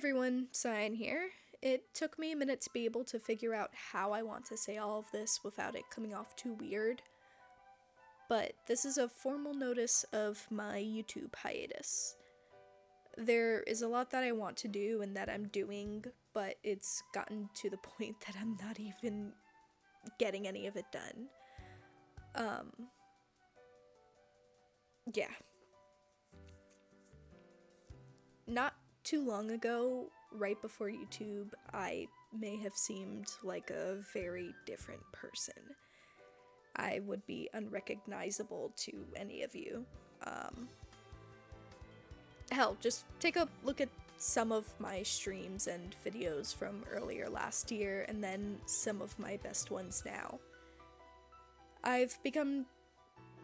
everyone, Cyan here. It took me a minute to be able to figure out how I want to say all of this without it coming off too weird, but this is a formal notice of my YouTube hiatus. There is a lot that I want to do and that I'm doing, but it's gotten to the point that I'm not even getting any of it done. Yeah. Not too long ago, right before YouTube, I may have seemed like a very different person. I would be unrecognizable to any of you. Hell, just take a look at some of my streams and videos from earlier last year, and then some of my best ones now. I've begun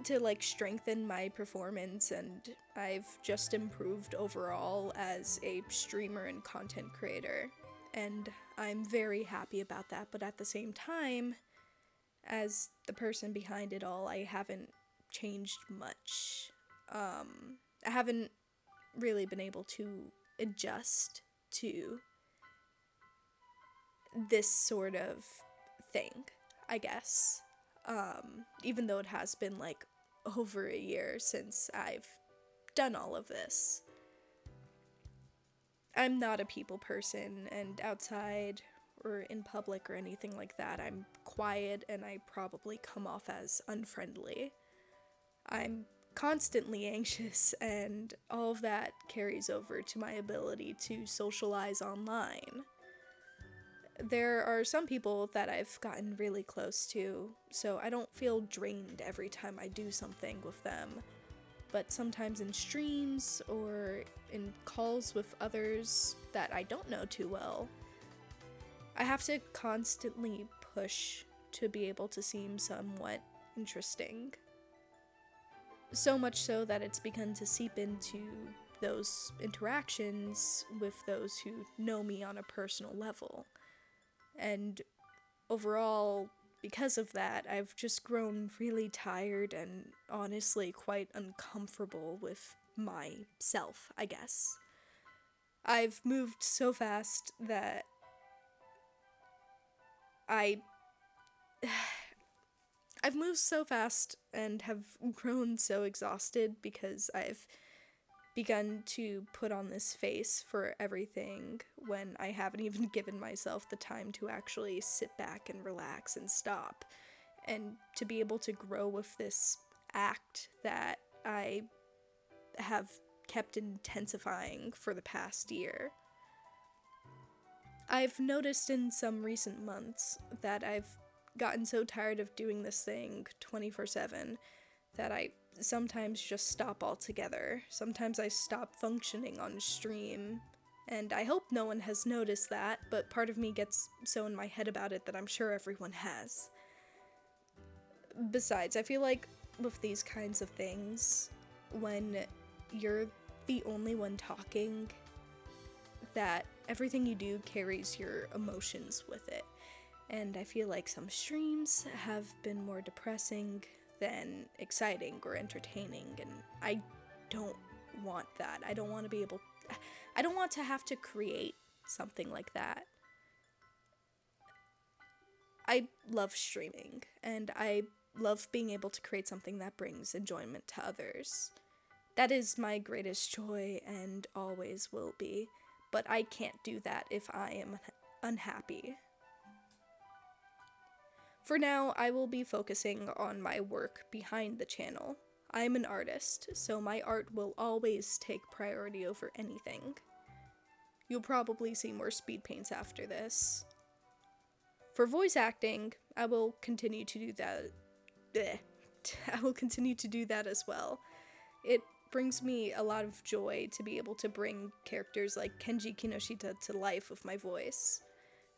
to strengthen my performance, and I've just improved overall as a streamer and content creator, and I'm very happy about that. But at the same time, as the person behind it all, I haven't changed much. I haven't really been able to adjust to this sort of thing, I guess. Even though it has been over a year since I've done all of this. I'm not a people person, and outside or in public or anything like that, I'm quiet and I probably come off as unfriendly. I'm constantly anxious, and all of that carries over to my ability to socialize online. There are some people that I've gotten really close to, so I don't feel drained every time I do something with them. But sometimes in streams or in calls with others that I don't know too well, I have to constantly push to be able to seem somewhat interesting. So much so that it's begun to seep into those interactions with those who know me on a personal level. And overall, because of that, I've just grown really tired and honestly quite uncomfortable with myself, I guess. I've moved so fast that I I've moved so fast and have grown so exhausted because I've begun to put on this face for everything when I haven't even given myself the time to actually sit back and relax and stop. And to be able to grow with this act that I have kept intensifying for the past year. I've noticed in some recent months that I've gotten so tired of doing this thing 24/7 that I sometimes just stop altogether. Sometimes I stop functioning on stream, and I hope no one has noticed that, but part of me gets so in my head about it that I'm sure everyone has. Besides, I feel like with these kinds of things, when you're the only one talking, that everything you do carries your emotions with it. And I feel like some streams have been more depressing than exciting or entertaining, and I don't want that. I don't want to have to create something like that. I love streaming, and I love being able to create something that brings enjoyment to others. That is my greatest joy and always will be, but I can't do that if I am unhappy. For now, I will be focusing on my work behind the channel. I'm an artist, so my art will always take priority over anything. You'll probably see more speed paints after this. For voice acting, I will continue to do that. I will continue to do that as well. It brings me a lot of joy to be able to bring characters like Kenji Kinoshita to life with my voice.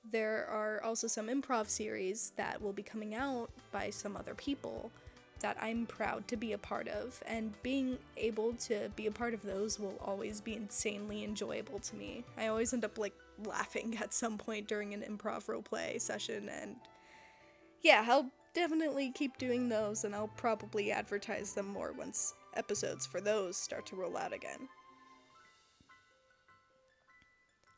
There are also some improv series that will be coming out by some other people that I'm proud to be a part of, and being able to be a part of those will always be insanely enjoyable to me. I always end up laughing at some point during an improv roleplay session, and yeah, I'll definitely keep doing those, and I'll probably advertise them more once episodes for those start to roll out again.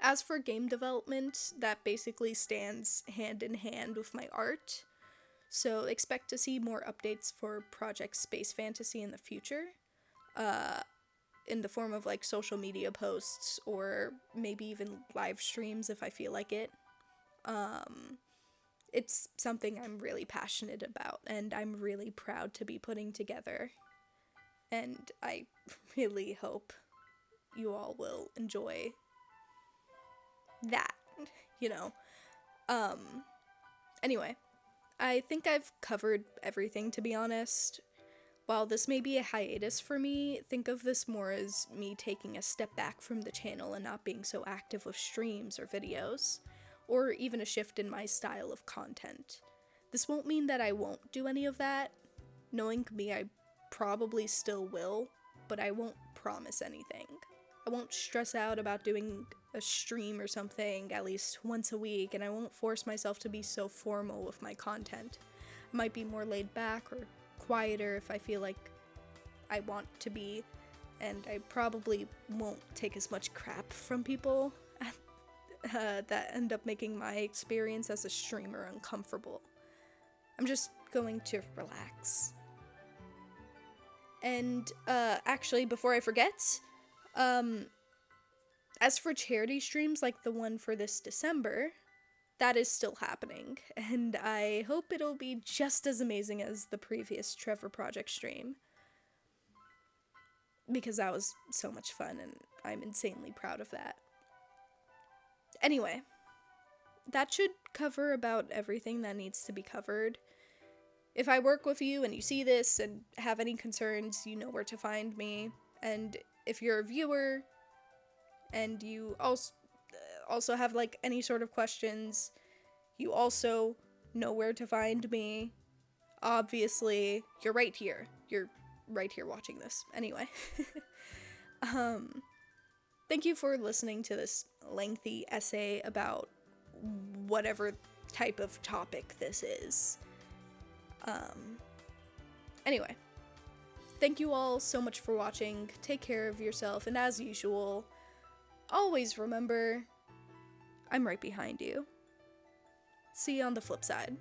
As for game development, that basically stands hand in hand with my art. So expect to see more updates for Project Space Fantasy in the future, uh, in the form of like social media posts or maybe even live streams if I feel like it. Um, it's something I'm really passionate about and I'm really proud to be putting together. And I really hope you all will enjoy that, you know. Um, anyway, I think I've covered everything, to be honest. While this may be a hiatus for me, think of this more as me taking a step back from the channel and not being so active with streams or videos, or even a shift in my style of content. This won't mean that I won't do any of that. Knowing me, I probably still will, but I won't promise anything. I won't stress out about doing a stream or something at least once a week, and I won't force myself to be so formal with my content. I might be more laid back or quieter if I feel like I want to be, and I probably won't take as much crap from people that end up making my experience as a streamer uncomfortable. I'm just going to relax. And actually, before I forget, as for charity streams like the one for this December, that is still happening, and I hope it'll be just as amazing as the previous Trevor Project stream, because that was so much fun, and I'm insanely proud of that. Anyway, that should cover about everything that needs to be covered. If I work with you and you see this and have any concerns, you know where to find me, and if you're a viewer and you also have like any sort of questions, you also know where to find me. Obviously, you're right here. You're right here watching this. Anyway. Thank you for listening to this lengthy essay about whatever type of topic this is. Anyway. Thank you all so much for watching. Take care of yourself, and as usual, always remember, I'm right behind you. See you on the flip side.